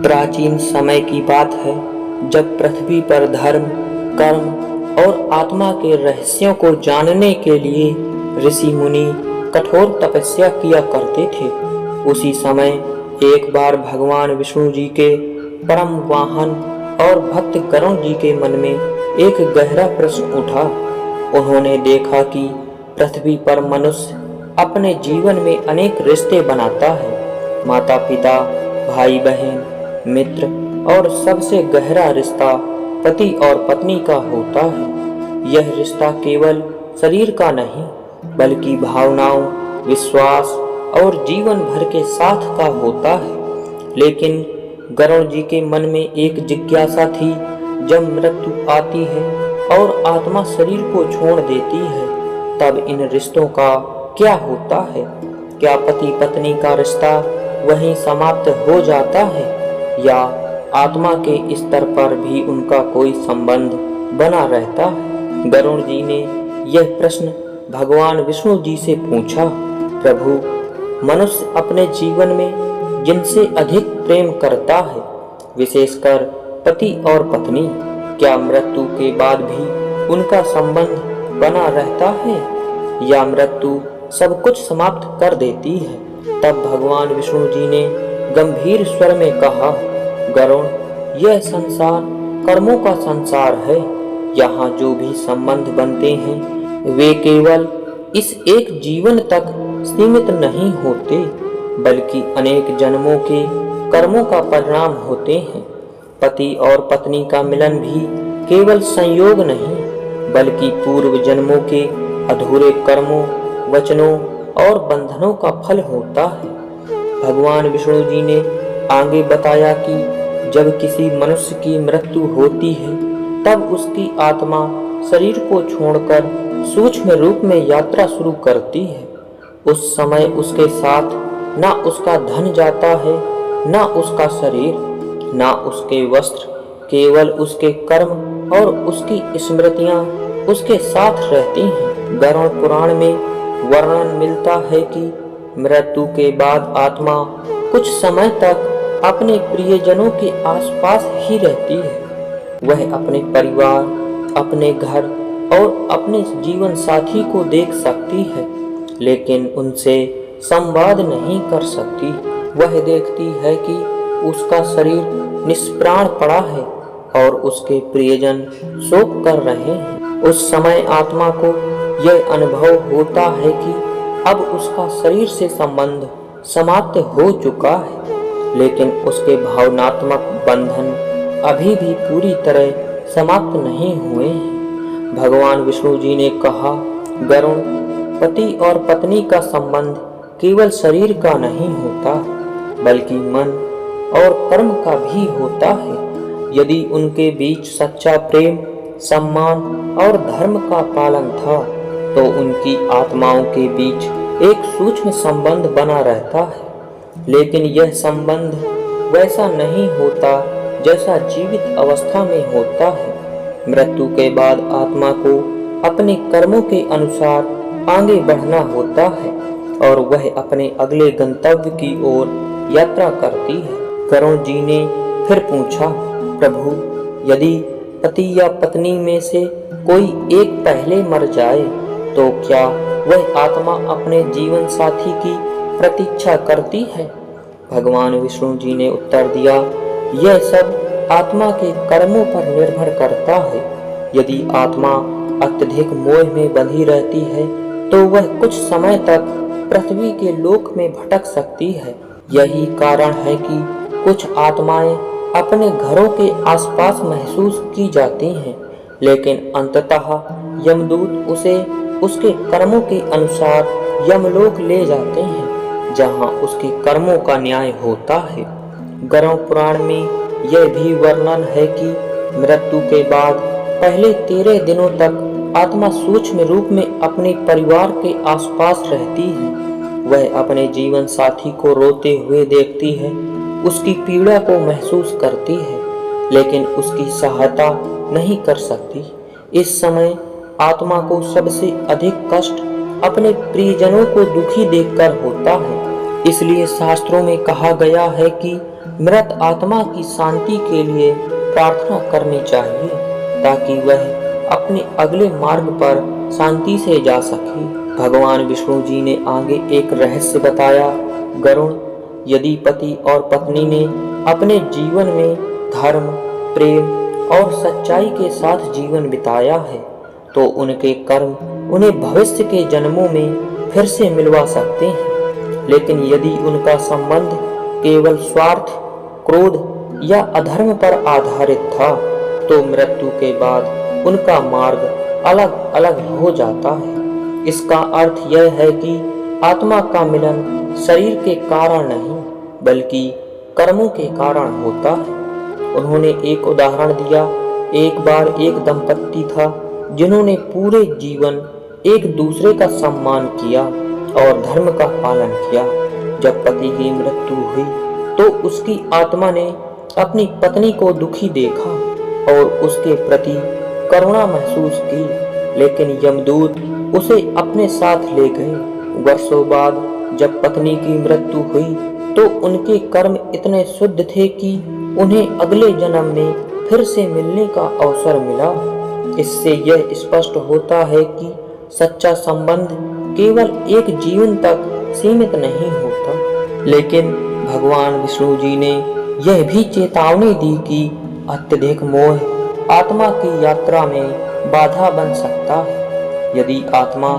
प्राचीन समय की बात है जब पृथ्वी पर धर्म, कर्म और आत्मा के रहस्यों को जानने के लिए ऋषि मुनि कठोर तपस्या किया करते थे। उसी समय एक बार भगवान विष्णु जी के परम वाहन और भक्त गरुड़ जी के मन में एक गहरा प्रश्न उठा। उन्होंने देखा कि पृथ्वी पर मनुष्य अपने जीवन में अनेक रिश्ते बनाता है। माता पिता, भाई बहन, मित्र और सबसे गहरा रिश्ता पति और पत्नी का होता है। यह रिश्ता केवल शरीर का नहीं बल्कि भावनाओं, विश्वास और जीवन भर के साथ का होता है। लेकिन गरुड़ जी के मन में एक जिज्ञासा थी, जब मृत्यु आती है और आत्मा शरीर को छोड़ देती है तब इन रिश्तों का क्या होता है? क्या पति पत्नी का रिश्ता वहीं समाप्त हो जाता है या आत्मा के स्तर पर भी उनका कोई संबंध बना रहता है? गरुड़ जी ने यह प्रश्न भगवान विष्णु जी से पूछा। प्रभु, मनुष्य अपने जीवन में जिनसे अधिक प्रेम करता है, विशेषकर पति और पत्नी, क्या मृत्यु के बाद भी उनका संबंध बना रहता है या मृत्यु सब कुछ समाप्त कर देती है? तब भगवान विष्णु जी ने गंभीर स्वर में कहा, गरुड़, यह संसार कर्मों का संसार है। यहाँ जो भी संबंध बनते हैं वे केवल इस एक जीवन तक सीमित नहीं होते बल्कि अनेक जन्मों के कर्मों का परिणाम होते हैं। पति और पत्नी का मिलन भी केवल संयोग नहीं बल्कि पूर्व जन्मों के अधूरे कर्मों, वचनों और बंधनों का फल होता है। भगवान विष्णु जी ने आगे बताया कि जब किसी मनुष्य की मृत्यु होती है तब उसकी आत्मा शरीर को छोड़कर सूक्ष्म रूप में यात्रा शुरू करती है। उस समय उसके साथ न उसका धन जाता है, न उसका शरीर, न उसके वस्त्र, केवल उसके कर्म और उसकी स्मृतियां उसके साथ रहती हैं। गरुड़ पुराण में वर्णन मिलता है कि मृत्यु के बाद आत्मा कुछ समय तक अपने प्रियजनों के आसपास ही रहती है। वह अपने परिवार, अपने घर और अपने जीवन साथी को देख सकती है लेकिन उनसे संवाद नहीं कर सकती। वह देखती है कि उसका शरीर निष्प्राण पड़ा है और उसके प्रियजन शोक कर रहे हैं। उस समय आत्मा को यह अनुभव होता है कि अब उसका शरीर से संबंध समाप्त हो चुका है लेकिन उसके भावनात्मक बंधन अभी भी पूरी तरह समाप्त नहीं हुए हैं। भगवान विष्णु जी ने कहा, गरुड़, पति और पत्नी का संबंध केवल शरीर का नहीं होता बल्कि मन और कर्म का भी होता है। यदि उनके बीच सच्चा प्रेम, सम्मान और धर्म का पालन था तो उनकी आत्माओं के बीच एक सूक्ष्म संबंध बना रहता है। लेकिन यह संबंध वैसा नहीं होता जैसा जीवित अवस्था में होता है। मृत्यु के बाद आत्मा को अपने कर्मों के अनुसार आगे बढ़ना होता है और वह अपने अगले गंतव्य की ओर यात्रा करती है। गरुड़ जी ने फिर पूछा, प्रभु, यदि पति या पत्नी में से कोई एक पहले मर जाए तो क्या वह आत्मा अपने जीवन साथी की प्रतीक्षा करती है? भगवान विष्णु जी ने उत्तर दिया, यह सब आत्मा के कर्मों पर निर्भर करता है। यदि आत्मा अत्यधिक मोह में बंधी रहती है तो वह कुछ समय तक पृथ्वी के लोक में भटक सकती है। यही कारण है कि कुछ आत्माएं अपने घरों के आसपास महसूस की जाती हैं लेकिन अंततः यमदूत उसे उसके कर्मों के अनुसार यमलोक ले जाते हैं जहां उसके कर्मों का न्याय होता है। गरुड़ पुराण में यह भी वर्णन है कि मृत्यु के बाद पहले 13 दिनों तक आत्मा सूक्ष्म रूप में अपने परिवार के आसपास रहती है। वह अपने जीवन साथी को रोते हुए देखती है, उसकी पीड़ा को महसूस करती है लेकिन उसकी सहायता नहीं कर सकती। इस समय आत्मा को सबसे अधिक कष्ट अपने प्रियजनों को दुखी देखकर होता है। इसलिए शास्त्रों में कहा गया है कि मृत आत्मा की शांति के लिए प्रार्थना करनी चाहिए ताकि वह अपने अगले मार्ग पर शांति से जा सके। भगवान विष्णु जी ने आगे एक रहस्य बताया। गरुण, यदि पति और पत्नी ने अपने जीवन में धर्म, प्रेम और सच्चाई के साथ जीवन बिताया है तो उनके कर्म उन्हें भविष्य के जन्मों में फिर से मिलवा सकते हैं। लेकिन यदि उनका संबंध केवल स्वार्थ, क्रोध या अधर्म पर आधारित था तो मृत्यु के बाद उनका मार्ग अलग अलग हो जाता है। इसका अर्थ यह है कि आत्मा का मिलन शरीर के कारण नहीं बल्कि कर्मों के कारण होता है। उन्होंने एक उदाहरण दिया। एक बार एक दंपत्ति था जिन्होंने पूरे जीवन एक दूसरे का सम्मान किया और धर्म का पालन किया। जब पति की मृत्यु हुई तो उसकी आत्मा ने अपनी पत्नी को दुखी देखा और उसके प्रति करुणा महसूस की, लेकिन यमदूत उसे अपने साथ ले गए। वर्षों बाद जब पत्नी की मृत्यु हुई तो उनके कर्म इतने शुद्ध थे कि उन्हें अगले जन्म में फिर से मिलने का अवसर मिला। इससे यह स्पष्ट होता है कि सच्चा संबंध केवल एक जीवन तक सीमित नहीं होता। लेकिन भगवान विष्णु जी ने यह भी चेतावनी दी कि अत्यधिक मोह आत्मा की यात्रा में बाधा बन सकता है। यदि आत्मा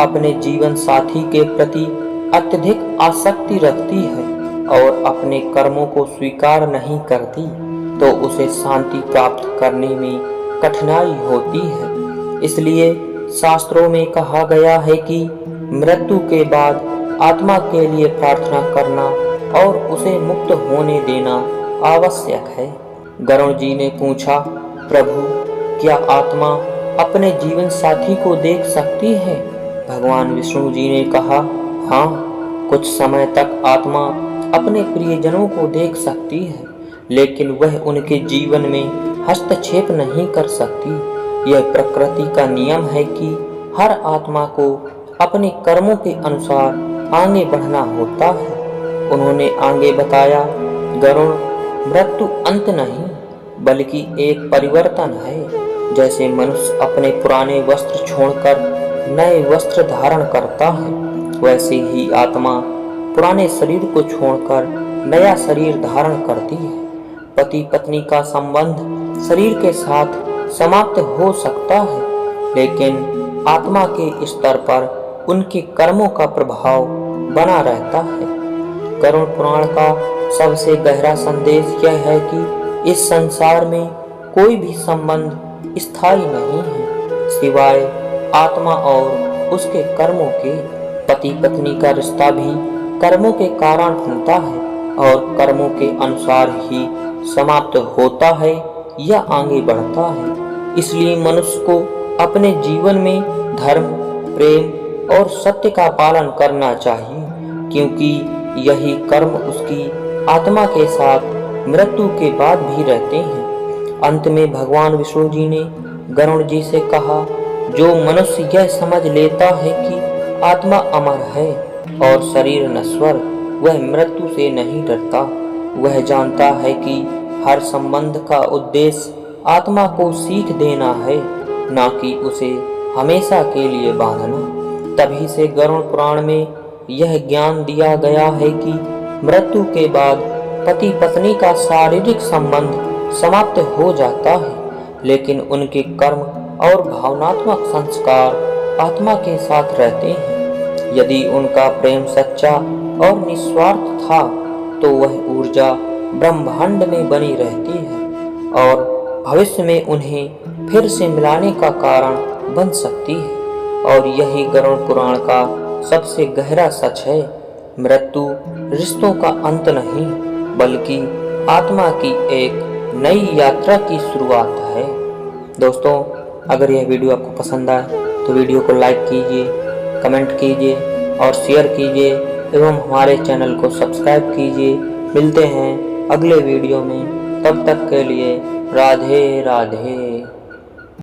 अपने जीवन साथी के प्रति अत्यधिक आसक्ति रखती है और अपने कर्मों को स्वीकार नहीं करती तो उसे शांति प्राप्त करने में कठिनाई होती है। इसलिए शास्त्रों में कहा गया है कि मृत्यु के बाद आत्मा के लिए प्रार्थना करना और उसे मुक्त होने देना आवश्यक है। गरुण जी ने पूछा, प्रभु, क्या आत्मा अपने जीवन साथी को देख सकती है? भगवान विष्णु जी ने कहा, हाँ, कुछ समय तक आत्मा अपने प्रियजनों को देख सकती है, लेकिन वह उनके जीवन में हस्तक्षेप नहीं कर सकती। यह प्रकृति का नियम है कि हर आत्मा को अपने कर्मों के अनुसार आगे बढ़ना होता है। उन्होंने आगे बताया, गरुण, मृत्यु अंत नहीं बल्कि एक परिवर्तन है। जैसे मनुष्य अपने पुराने वस्त्र छोड़कर नए वस्त्र धारण करता है, वैसे ही आत्मा पुराने शरीर को छोड़कर नया शरीर धारण करती है। पति पत्नी का संबंध शरीर के साथ समाप्त हो सकता है, लेकिन आत्मा के स्तर पर उनके कर्मों का प्रभाव बना रहता है। गरुड़ पुराण का सबसे गहरा संदेश यह है कि इस संसार में कोई भी संबंध स्थायी नहीं है सिवाय आत्मा और उसके कर्मों के। पति पत्नी का रिश्ता भी कर्मों के कारण बनता है और कर्मों के अनुसार ही समाप्त होता है या आगे बढ़ता है। इसलिए मनुष्य को अपने जीवन में धर्म, प्रेम और सत्य का पालन करना चाहिए, क्योंकि यही कर्म उसकी आत्मा के साथ मृत्यु के बाद भी रहते हैं। अंत में भगवान विष्णु जी ने गरुड़ जी से कहा, जो मनुष्य यह समझ लेता है कि आत्मा अमर है और शरीर नश्वर, वह मृत्यु से नहीं डरता। वह जानता है कि हर संबंध का उद्देश्य आत्मा को सीख देना है, ना कि उसे हमेशा के लिए बांधना। तभी से गरुड़ पुराण में यह ज्ञान दिया गया है कि मृत्यु के बाद पति पत्नी का शारीरिक संबंध समाप्त हो जाता है, लेकिन उनके कर्म और भावनात्मक संस्कार आत्मा के साथ रहते हैं। यदि उनका प्रेम सच्चा और निस्वार्थ था तो वह ऊर्जा ब्रह्मांड में बनी रहती है और भविष्य में उन्हें फिर से मिलाने का कारण बन सकती है। और यही गरुड़ पुराण का सबसे गहरा सच है। मृत्यु रिश्तों का अंत नहीं बल्कि आत्मा की एक नई यात्रा की शुरुआत है। दोस्तों, अगर यह वीडियो आपको पसंद आए तो वीडियो को लाइक कीजिए, कमेंट कीजिए और शेयर कीजिए एवं हमारे चैनल को सब्सक्राइब कीजिए। मिलते हैं अगले वीडियो में, तब तक के लिए राधे राधे।